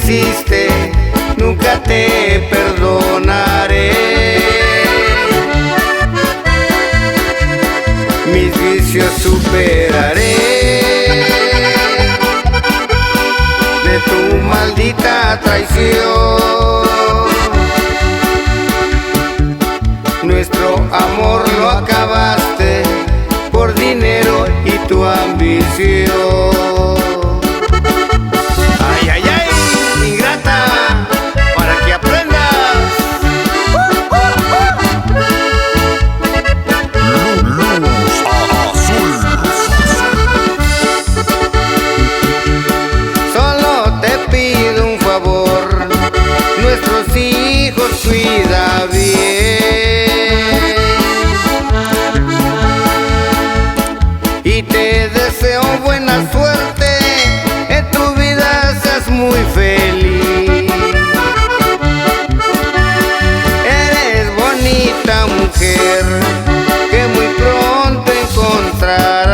hiciste, nunca te perdonaré. Mis vicios superaré. De tu maldita traición, nuestro amor lo acabaste por dinero y tu ambición. Ay, ay, ay, ingrata, para que aprendas. Luz azul. Solo te pido un favor, nuestros hijos cuida bien. Y te deseo buena suerte, en tu vida seas muy feliz. Eres bonita mujer, que muy pronto encontrarás,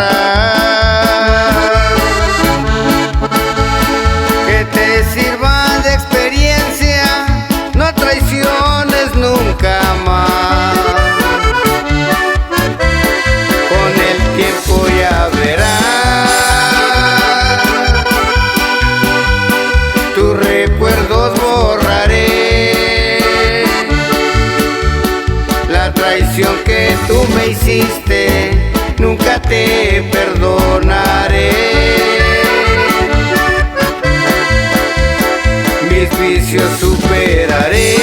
que te sirva de experiencia, no traiciones nunca más. Con el tiempo ya verás, tus recuerdos borraré. La traición que tú me hiciste, nunca te perdonaré. Mis vicios superaré.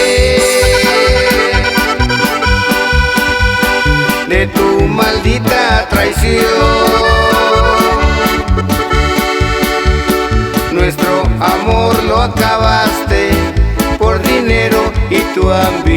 De tu maldita traición, nuestro amor lo acabaste por dinero y tu ambición.